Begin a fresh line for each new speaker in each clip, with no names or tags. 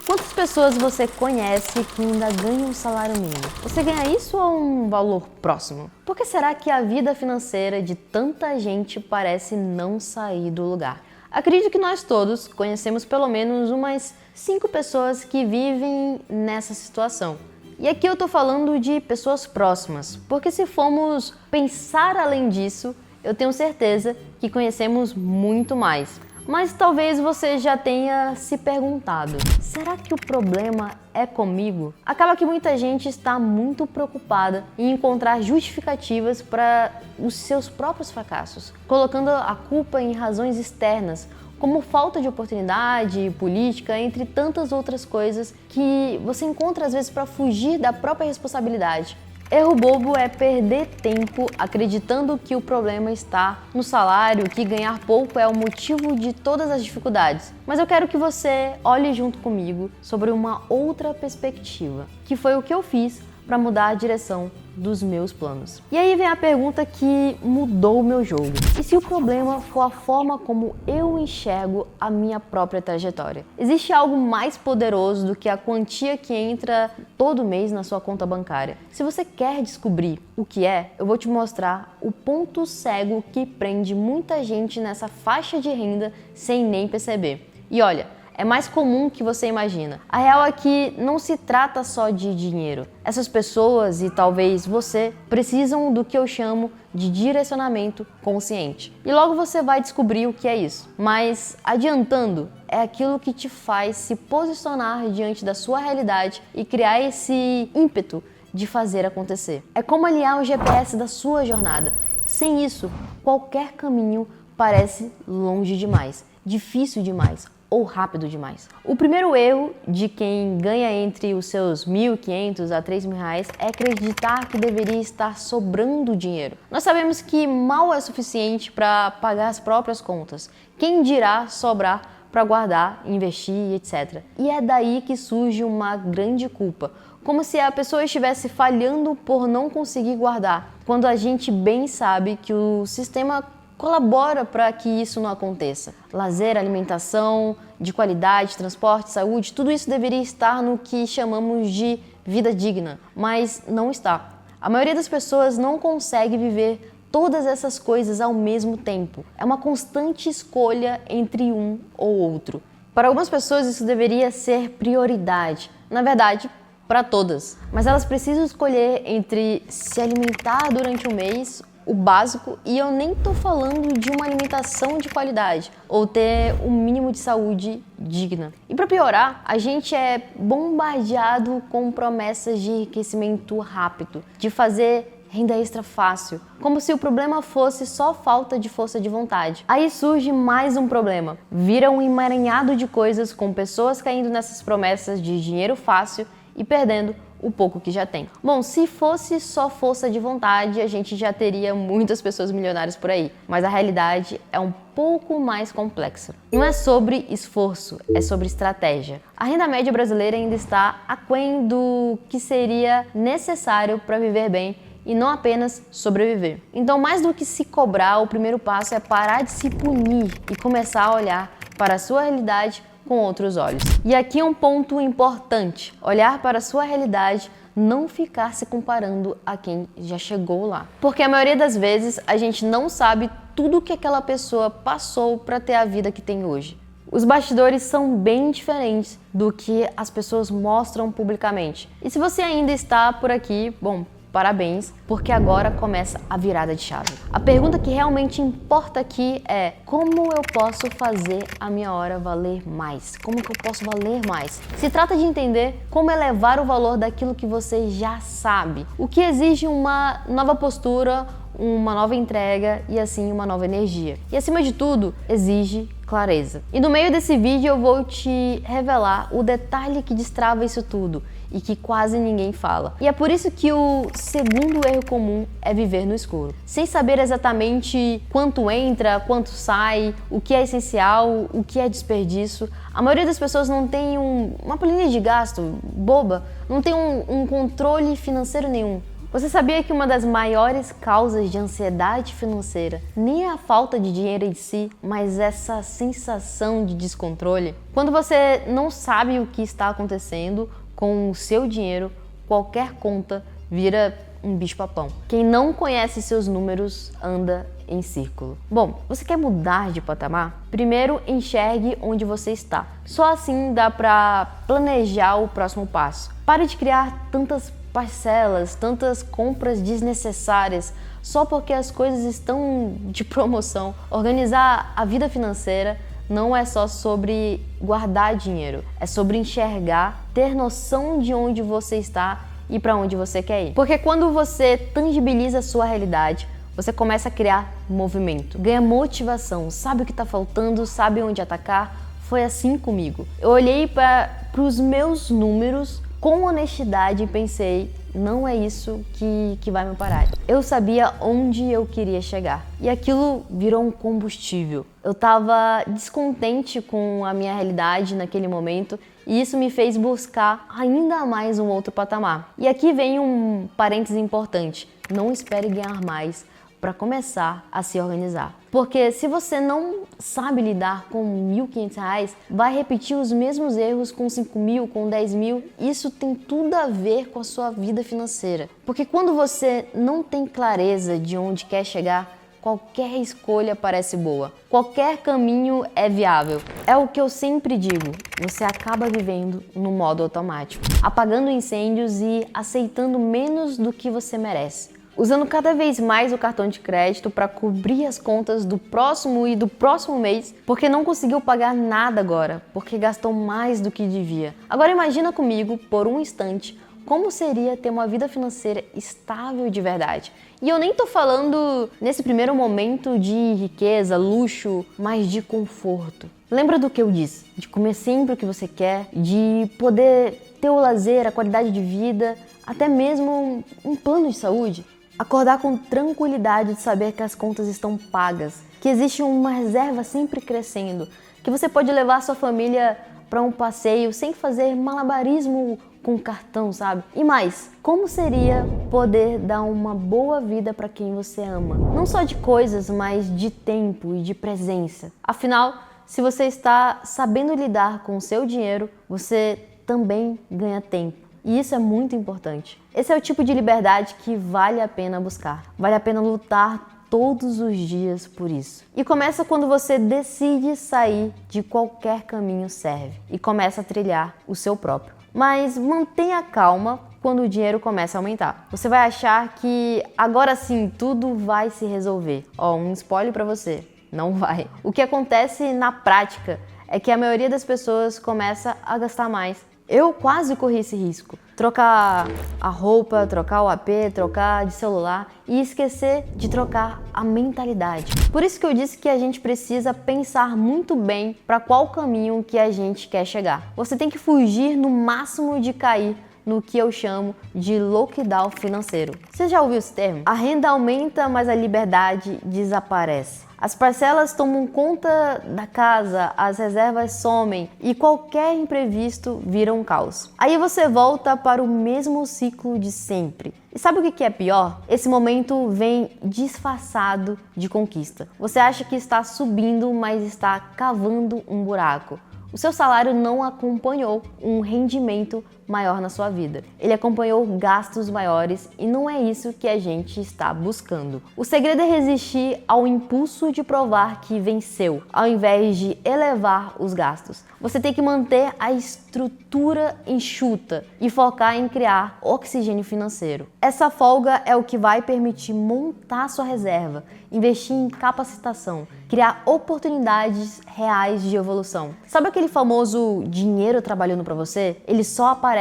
Quantas pessoas você conhece que ainda ganham um salário mínimo? Você ganha isso ou um valor próximo? Por que será que a vida financeira de tanta gente parece não sair do lugar? Acredito que nós todos conhecemos pelo menos umas 5 pessoas que vivem nessa situação. E aqui eu tô falando de pessoas próximas, porque se formos pensar além disso, eu tenho certeza que conhecemos muito mais. Mas talvez você já tenha se perguntado, será que o problema é comigo? Acaba que muita gente está muito preocupada em encontrar justificativas para os seus próprios fracassos, colocando a culpa em razões externas, como falta de oportunidade, política, entre tantas outras coisas que você encontra às vezes para fugir da própria responsabilidade. Erro bobo é perder tempo acreditando que o problema está no salário, que ganhar pouco é o motivo de todas as dificuldades. Mas eu quero que você olhe junto comigo sobre uma outra perspectiva, que foi o que eu fiz para mudar a direção dos meus planos. E aí vem a pergunta que mudou o meu jogo. E se o problema for a forma como eu enxergo a minha própria trajetória? Existe algo mais poderoso do que a quantia que entra todo mês na sua conta bancária? Se você quer descobrir o que é, eu vou te mostrar o ponto cego que prende muita gente nessa faixa de renda sem nem perceber. E olha, é mais comum que você imagina. A real é que não se trata só de dinheiro. Essas pessoas, e talvez você, precisam do que eu chamo de direcionamento consciente. E logo você vai descobrir o que é isso. Mas, adiantando, é aquilo que te faz se posicionar diante da sua realidade e criar esse ímpeto de fazer acontecer. É como alinhar o GPS da sua jornada. Sem isso, qualquer caminho parece longe demais, difícil demais ou rápido demais. O primeiro erro de quem ganha entre os seus R$1.500 a R$3.000 é acreditar que deveria estar sobrando dinheiro. Nós sabemos que mal é suficiente para pagar as próprias contas. Quem dirá sobrar para guardar, investir, etc. E é daí que surge uma grande culpa, como se a pessoa estivesse falhando por não conseguir guardar, quando a gente bem sabe que o sistema colabora para que isso não aconteça. Lazer, alimentação, de qualidade, transporte, saúde, tudo isso deveria estar no que chamamos de vida digna, mas não está. A maioria das pessoas não consegue viver todas essas coisas ao mesmo tempo. É uma constante escolha entre um ou outro. Para algumas pessoas isso deveria ser prioridade. Na verdade, para todas. Mas elas precisam escolher entre se alimentar durante o mês, o básico, e eu nem tô falando de uma alimentação de qualidade ou ter um mínimo de saúde digna. E para piorar, a gente é bombardeado com promessas de enriquecimento rápido, de fazer renda extra fácil, como se o problema fosse só falta de força de vontade. Aí surge mais um problema. Vira um emaranhado de coisas com pessoas caindo nessas promessas de dinheiro fácil e perdendo o pouco que já tem. Bom, se fosse só força de vontade, a gente já teria muitas pessoas milionárias por aí. Mas a realidade é um pouco mais complexa. Não é sobre esforço, é sobre estratégia. A renda média brasileira ainda está aquém do que seria necessário para viver bem e não apenas sobreviver. Então, mais do que se cobrar, o primeiro passo é parar de se punir e começar a olhar para a sua realidade com outros olhos. E aqui é um ponto importante: olhar para a sua realidade, não ficar se comparando a quem já chegou lá. Porque a maioria das vezes a gente não sabe tudo que aquela pessoa passou para ter a vida que tem hoje. Os bastidores são bem diferentes do que as pessoas mostram publicamente. E se você ainda está por aqui, bom, parabéns, porque agora começa a virada de chave. A pergunta que realmente importa aqui é: como eu posso fazer a minha hora valer mais? Como que eu posso valer mais? Se trata de entender como elevar o valor daquilo que você já sabe, o que exige uma nova postura, uma nova entrega e assim uma nova energia. E acima de tudo, exige clareza. E no meio desse vídeo eu vou te revelar o detalhe que destrava isso tudo e que quase ninguém fala. E é por isso que o segundo erro comum é viver no escuro. Sem saber exatamente quanto entra, quanto sai, o que é essencial, o que é desperdício. A maioria das pessoas não tem uma planilha de gasto boba, não tem um controle financeiro nenhum. Você sabia que uma das maiores causas de ansiedade financeira nem é a falta de dinheiro em si, mas essa sensação de descontrole? Quando você não sabe o que está acontecendo com o seu dinheiro, qualquer conta vira um bicho-papão. Quem não conhece seus números anda em círculo. Bom, você quer mudar de patamar? Primeiro, enxergue onde você está. Só assim dá para planejar o próximo passo. Pare de criar tantas parcelas, tantas compras desnecessárias só porque as coisas estão de promoção. Organizar a vida financeira não é só sobre guardar dinheiro, é sobre enxergar, ter noção de onde você está e para onde você quer ir. Porque quando você tangibiliza a sua realidade, você começa a criar movimento, ganha motivação, sabe o que está faltando, sabe onde atacar. Foi assim comigo. Eu olhei para os meus números com honestidade e pensei, não é isso que vai me parar. Eu sabia onde eu queria chegar e aquilo virou um combustível. Eu estava descontente com a minha realidade naquele momento e isso me fez buscar ainda mais um outro patamar. E aqui vem um parêntese importante, não espere ganhar mais para começar a se organizar. Porque se você não sabe lidar com R$ 1.500, vai repetir os mesmos erros com 5.000, com 10.000. Isso tem tudo a ver com a sua vida financeira. Porque quando você não tem clareza de onde quer chegar, qualquer escolha parece boa. Qualquer caminho é viável. É o que eu sempre digo, você acaba vivendo no modo automático, apagando incêndios e aceitando menos do que você merece. Usando cada vez mais o cartão de crédito para cobrir as contas do próximo e do próximo mês, porque não conseguiu pagar nada agora, porque gastou mais do que devia. Agora imagina comigo, por um instante, como seria ter uma vida financeira estável de verdade. E eu nem tô falando nesse primeiro momento de riqueza, luxo, mas de conforto. Lembra do que eu disse? De comer sempre o que você quer, de poder ter o lazer, a qualidade de vida, até mesmo um plano de saúde. Acordar com tranquilidade de saber que as contas estão pagas, que existe uma reserva sempre crescendo, que você pode levar sua família para um passeio sem fazer malabarismo com cartão, sabe? E mais, como seria poder dar uma boa vida para quem você ama? Não só de coisas, mas de tempo e de presença. Afinal, se você está sabendo lidar com o seu dinheiro, você também ganha tempo. E isso é muito importante. Esse é o tipo de liberdade que vale a pena buscar. Vale a pena lutar todos os dias por isso. E começa quando você decide sair de qualquer caminho serve e começa a trilhar o seu próprio. Mas mantenha calma quando o dinheiro começa a aumentar. Você vai achar que agora sim tudo vai se resolver. Um spoiler para você, não vai. O que acontece na prática é que a maioria das pessoas começa a gastar mais. Eu quase corri esse risco. Trocar a roupa, trocar o AP, trocar de celular e esquecer de trocar a mentalidade. Por isso que eu disse que a gente precisa pensar muito bem para qual caminho que a gente quer chegar. Você tem que fugir no máximo de cair no que eu chamo de lockdown financeiro. Você já ouviu esse termo? A renda aumenta, mas a liberdade desaparece. As parcelas tomam conta da casa, as reservas somem e qualquer imprevisto vira um caos. Aí você volta para o mesmo ciclo de sempre. E sabe o que é pior? Esse momento vem disfarçado de conquista. Você acha que está subindo, mas está cavando um buraco. O seu salário não acompanhou um rendimento maior na sua vida. Ele acompanhou gastos maiores e não é isso que a gente está buscando. O segredo é resistir ao impulso de provar que venceu, ao invés de elevar os gastos. Você tem que manter a estrutura enxuta e focar em criar oxigênio financeiro. Essa folga é o que vai permitir montar sua reserva, investir em capacitação, criar oportunidades reais de evolução. Sabe aquele famoso dinheiro trabalhando para você? Ele só aparece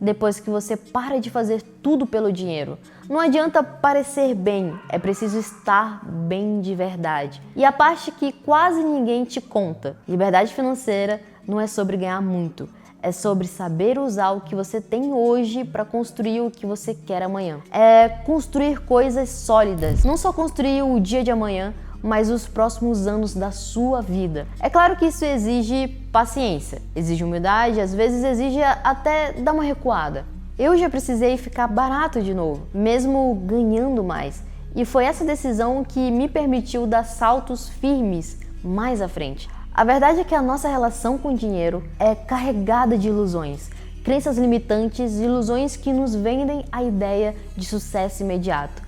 depois que você para de fazer tudo pelo dinheiro. Não adianta parecer bem, é preciso estar bem de verdade. E a parte que quase ninguém te conta: liberdade financeira não é sobre ganhar muito, é sobre saber usar o que você tem hoje para construir o que você quer amanhã. É construir coisas sólidas, não só construir o dia de amanhã, mas os próximos anos da sua vida. É claro que isso exige paciência, exige humildade, às vezes exige até dar uma recuada. Eu já precisei ficar barato de novo, mesmo ganhando mais. E foi essa decisão que me permitiu dar saltos firmes mais à frente. A verdade é que a nossa relação com o dinheiro é carregada de ilusões, crenças limitantes, ilusões que nos vendem a ideia de sucesso imediato.